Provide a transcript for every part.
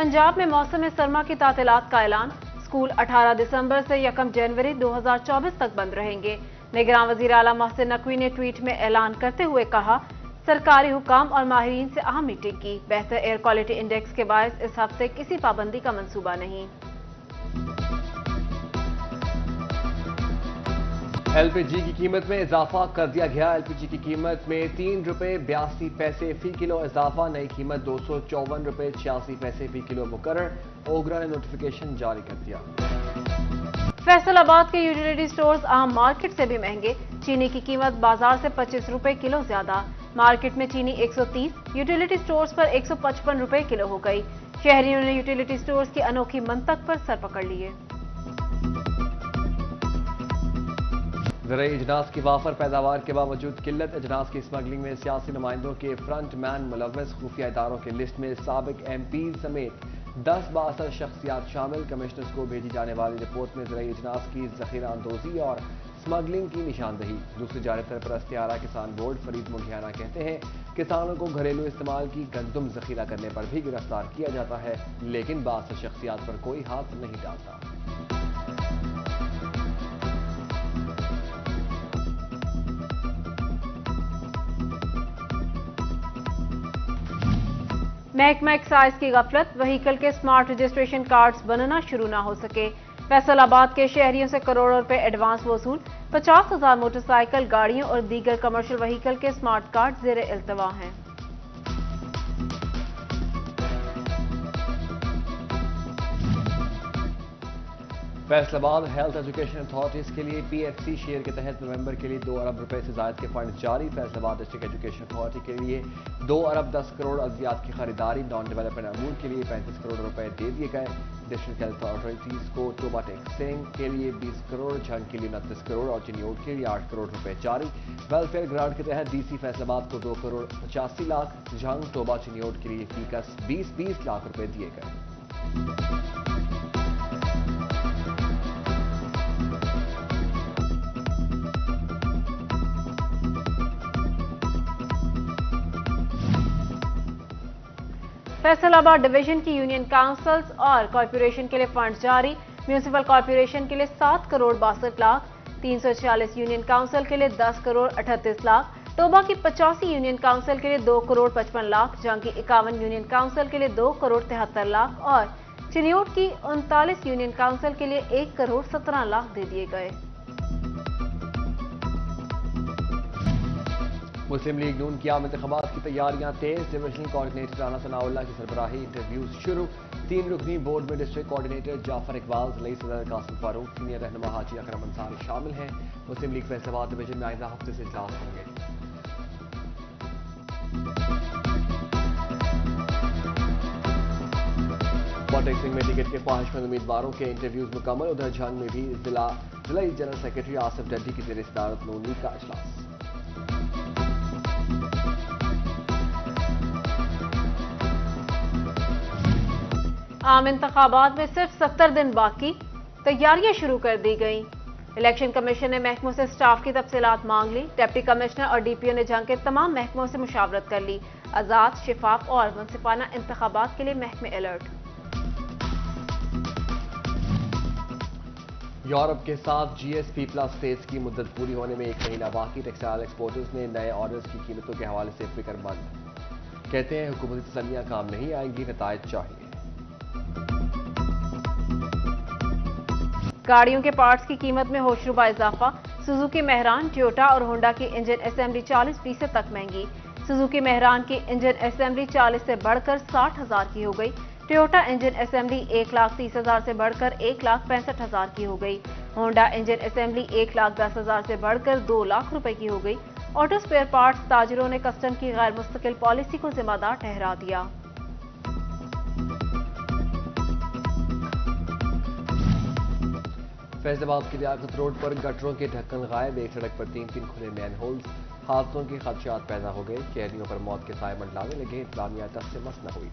पंजाब में मौसम सरमा की तातीलात का ऐलान। स्कूल 18 दिसंबर से 1 जनवरी 2024 तक बंद रहेंगे। निगरान वजीर आला मोहसिन नकवी ने ट्वीट में ऐलान करते हुए कहा, सरकारी हुकाम और माहिरीन से अहम मीटिंग की। बेहतर एयर क्वालिटी इंडेक्स के बायस इस हफ्ते किसी पाबंदी का मंसूबा नहीं। एलपीजी की कीमत में इजाफा कर दिया गया। एलपीजी की कीमत में 3 रुपए 82 पैसे फी किलो इजाफा। नई कीमत 254 रुपए 86 पैसे फी किलो मुकर्रर। ओगरा ने नोटिफिकेशन जारी कर दिया। फैसलाबाद के यूटिलिटी स्टोर्स आम मार्केट से भी महंगे। चीनी की कीमत बाजार से 25 रुपए किलो ज्यादा। मार्केट में चीनी 130, यूटिलिटी स्टोर्स पर 155 रुपए किलो हो गई। शहरियों ने यूटिलिटी स्टोर्स की अनोखी मंतक पर सर पकड़ लिए। ज़राई अजनास की वाफर पैदावार के बावजूद किल्लत। अजनास की स्मगलिंग में सियासी नुमाइंदों के फ्रंट मैन मुलव्वस। खुफिया इदारों की लिस्ट में साबिक MP समेत 10 बाअसर शख्सियात शामिल। कमिश्नर्स को भेजी जाने वाली रिपोर्ट में ज़राई अजनास की ज़खीरा अंदोज़ी और स्मगलिंग की निशानदही। दूसरी जानिब सरपरस्त आरा किसान बोर्ड फरीद मुंडियाना कहते हैं, किसानों को घरेलू इस्तेमाल की गंदुम ज़खीरा करने पर भी गिरफ्तार किया जाता है, लेकिन बाअसर शख्सियात पर कोई हाथ नहीं डालता। महकमा एक्साइज की गफलत। व्हीकल के स्मार्ट रजिस्ट्रेशन कार्ड्स बनना शुरू ना हो सके। फैसलाबाद के शहरियों से करोड़ों रुपए एडवांस वसूल। 50,000 मोटरसाइकिल, गाड़ियों और दीगर कमर्शियल व्हीकल के स्मार्ट कार्ड जेर इल्तवा हैं। फैसलाबाद हेल्थ एजुकेशन अथॉरिटीज के लिए PFC शेयर के तहत नवंबर के लिए 2 अरब रुपए से ज्यादा के फंड जारी। फैसलाबाद डिस्ट्रिक्ट एजुकेशन अथॉरिटी के लिए 2 अरब 10 करोड़ अद्वियात की खरीदारी। नॉन डेवलपमेंट अमूर के लिए 35 करोड़ रुपए दे दिए गए। डिस्ट्रिक्ट हेल्थ अथॉरिटीज को टोबा टेक्सिंग के लिए 20 करोड़, झंग के लिए 29 करोड़ और चिन्योट के लिए 8 करोड़ रुपए जारी। वेलफेयर ग्रांट के तहत DC फैसलाबाद को 2 करोड़ 85 लाख, झंग, टोबा, चिन्योट के लिए फीकस 20-20 लाख रुपए दिए गए। फैसलाबाद डिवीजन की यूनियन काउंसिल्स और कॉर्पोरेशन के लिए फंड जारी। म्यूनिसिपल कॉर्पोरेशन के लिए 7 करोड़ 62 लाख, 346 यूनियन काउंसिल के लिए 10 करोड़ 38 लाख, टोबा की 85 यूनियन काउंसिल के लिए 2 करोड़ 55 लाख, जंग की 51 यूनियन काउंसिल के लिए 2 करोड़ 73 लाख और चिन्योट की 39 यूनियन काउंसिल के लिए 1 करोड़ 17 लाख दे दिए गए। मुस्लिम लीग नून की आम इंतखाबात की तैयारियां तेज। डिविजनल कोऑर्डिनेटर राना सनाउल्लाह की सरबराही इंटरव्यूज शुरू। 3 रुकनी बोर्ड में डिस्ट्रिक्ट कोऑर्डिनेटर जाफर इकबाल, जिला सदर कासिम फारूक, सीनियर रहनुमा हाजी अकरम अंसारी शामिल हैं। मुस्लिम लीग फैसलाबाद डिवीजन में आइंदा हफ्ते से इजलास होंगे। पॉलिटिक्सिंग में टिकट के ख्वाहिशमंद उम्मीदवारों के इंटरव्यूज मुकम्मल। उधर झंग में भी जिला जनरल सेक्रेटरी आसिफ डड्डी की जेर सदारत नून लीग का इजलास। आम इंतखाबात में सिर्फ 70 दिन बाकी, तैयारियां शुरू कर दी गईं। इलेक्शन कमीशन ने महकमों से स्टाफ की तफसीलात मांग ली। डिप्टी कमिश्नर और DPO ने जंग के तमाम महकमों से मुशावरत कर ली। आजाद, शिफाफ और मुनसिफाना इंतखाबात के लिए महकमे अलर्ट। यूरोप के साथ GSP+ स्टेट्स की मुद्दत पूरी होने में 1 महीना बाकी। टेक्सटाइल एक्सपोर्टर्स ने नए ऑर्डर्स की कीमतों के हवाले से फिक्रमंद। कहते हैं हुकूमती तसल्लियां काम नहीं आएंगी, नतायज चाहिए। गाड़ियों के पार्ट्स की कीमत में होशरुबा इजाफा। सुजुकी मेहरान, टोयोटा और होंडा की इंजन असेंबली 40% तक महंगी। सुजुकी मेहरान की इंजन असेंबली 40 से बढ़कर 60,000 की हो गई। टोयोटा इंजन असेंबली 1,30,000 से बढ़कर 1,65,000 की हो गई। होंडा इंजन असेंबली 1,10,000 से बढ़कर 2 लाख रुपए की हो गई। ऑटो स्पेयर पार्ट्स ताजरों ने कस्टम की गैर मुस्तकिल पॉलिसी को जिम्मेदार ठहरा दिया। फैसलाबाद की लियाकत रोड पर गटरों के ढक्कन गायब। एक सड़क पर 3 खुले मैन होल्स। हादसों के खदशात पैदा हो गए। शहरियों पर मौत के साए मंडलाने लगे। इंतजामिया टस से मस न हुई।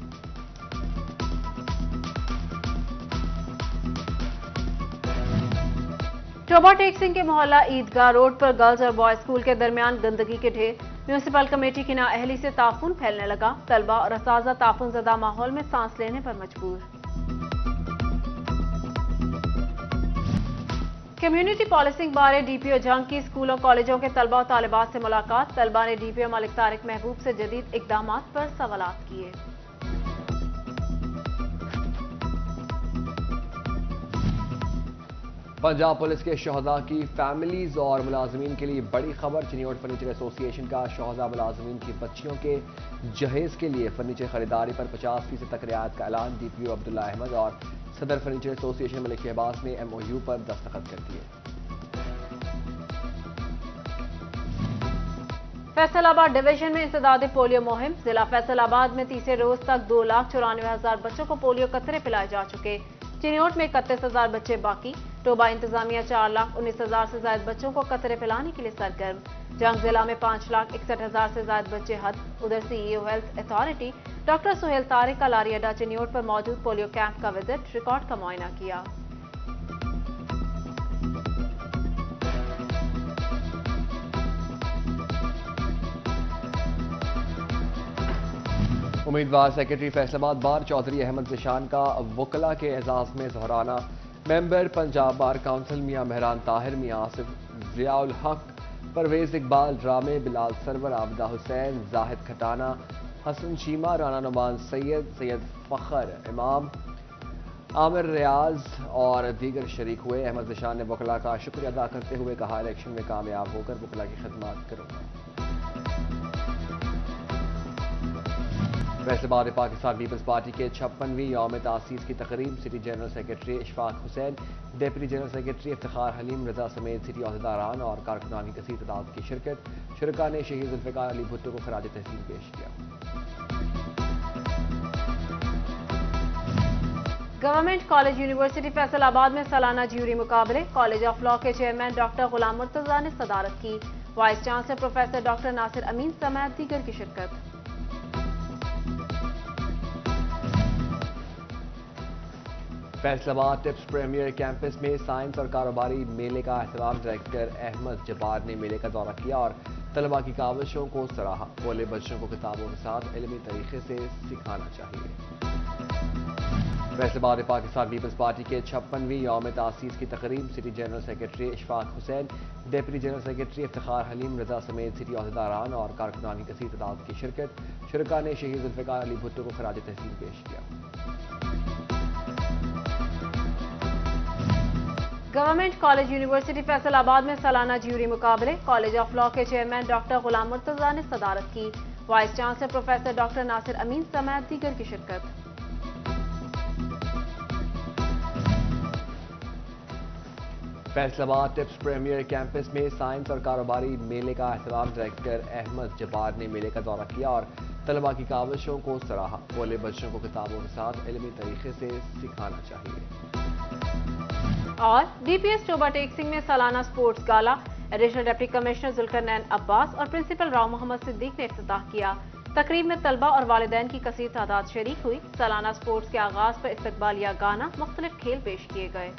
टोबा टेक्सिंग के मोहल्ला ईदगाह रोड पर गर्ल्स और बॉयज स्कूल के दरमियान गंदगी के ढेर। म्यूनिसिपल कमेटी की नाअहली से ताफून फैलने लगा, तलबा और असातिज़ा ताफून ज़दा माहौल में सांस लेने पर मजबूर। कम्युनिटी पॉलिसिंग बारे डीपीओ जंग की स्कूलों कॉलेजों के तलबा और तालिबात से मुलाकात, तलबा ने डीपीओ मलिक तारिक महबूब से जदीद इकदामात पर सवालात किए। पंजाब पुलिस के शोहदा की फैमिलीज और मुलाजमीन के लिए बड़ी खबर। चिनियोट फर्नीचर एसोसिएशन का शोहदा मुलाजमीन की बच्चियों के जहेज के लिए फर्नीचर खरीदारी पर 50% तक रियायत का ऐलान। डीपीओ अब्दुल्ला अहमद और सदर फर्नीचर एसोसिएशन मलिक शहबाज ने MOU पर दस्तखत कर दिए। फैसलाबाद डिवीजन में इंसदाद पोलियो मुहिम, जिला फैसलाबाद में तीसरे रोज तक 2,94,000 बच्चों को पोलियो कतरे पिलाए जा चुके। चिनियोट में 31,000 बच्चे बाकी। टोबा इंतजामिया 4,19,000 से ज्यादा बच्चों को कतरे पिलाने के लिए सरगर्म। जंग जिला में 5,61,000 से ज्यादा बच्चे हद। उधर CEO health authority doctor Suhail Tariq का लारी अड्डा चिनियोट पर मौजूद पोलियो कैंप का विजिट, रिकॉर्ड का मुआयना किया। उम्मीदवार सेक्रेटरी फैसलाबाद बार चौधरी अहमद ज़िशान का वकला के एजाज में ज़हराना। Member Punjab bar council Mian Mehran Tahir, Mian Asif Ziaul Haq, Parvez Iqbal ड्रामे, बिलाल सरवर, आबिदा हुसैन, जाहिद खटाना, हसन शीमा, राना नुमान सैयद, सैयद फ़खर इमाम, आमिर रियाज और दीगर शरीक हुए। अहमद ज़िशान ने वकला का शुक्रिया अदा करते हुए कहा, इलेक्शन में कामयाब होकर वकला की खिदमत करूंगा। फैसलाबाद में पाकिस्तान पीपल्स पार्टी के 56वीं यौम तासीस की तकरीब। City general secretary Ishfaq Hussain, deputy general secretary Iftikhar Haleem Raza समेत सिटी अहदेदारान और कारकुनान की कसीर तादाद की शिरकत। शुरका ने शहीद जुल्फ़िकार अली भुट्टो को खराज तहसीन पेश किया। गवर्नमेंट कॉलेज यूनिवर्सिटी फैसलाबाद में सालाना ज्यूरी मुकाबले, कॉलेज ऑफ लॉ के चेयरमैन डॉक्टर गुलाम मुर्तजा ने सदारत की। Vice chancellor professor doctor Nasir Amin समेत दीगर की शिरकत। फैसलाबाद टिप्स प्रीमियर कैंपस में साइंस और कारोबारी मेले का एहतमाम। डायरेक्टर अहमद जब्बार ने मेले का दौरा किया और तलबा की काविशों को सराहा। बोले, बच्चों को किताबों के साथ इल्मी तरीके से सिखाना चाहिए। फैसलाबाद में पाकिस्तान पीपल्स पार्टी के 56वीं यौम तासीस की तकरीब। City general secretary Ishfaq Hussain, deputy general secretary Iftikhar Haleem Raza समेत सिटी अहदेदारान और कारकुनान की कसीर तादाद की शिरकत। शुरका ने शहीद जुल्फ़िकार अली भुट्टो को खराज तहसीन पेश किया। गवर्नमेंट कॉलेज यूनिवर्सिटी फैसलाबाद में सालाना ज्यूरी मुकाबले, कॉलेज ऑफ लॉ के चेयरमैन डॉक्टर गुलाम मुर्तजा ने सदारत की। Vice chancellor professor doctor Nasir Amin समेत दीगर की शिरकत। फैसलाबाद टिप्स प्रीमियर कैंपस में साइंस और कारोबारी मेले का एहतमाम। डायरेक्टर अहमद जब्बार ने मेले का दौरा किया और तलबा की काविशों को सराहा। बोले, बच्चों को किताबों के साथ इल्मी तरीके से सिखाना चाहिए। और DPS टोबा टेक सिंह में सालाना sports gala, additional deputy commissioner Zulqarnain Abbas और प्रिंसिपल राव मोहम्मद सिद्दीक ने इफ्तिताह किया। तकरीब में तलबा और वालिदैन की कसीर तादाद शरीक हुई। सालाना स्पोर्ट्स के आगाज पर इस्तकबालिया गाना, मुख्तलिफ खेल पेश किए गए।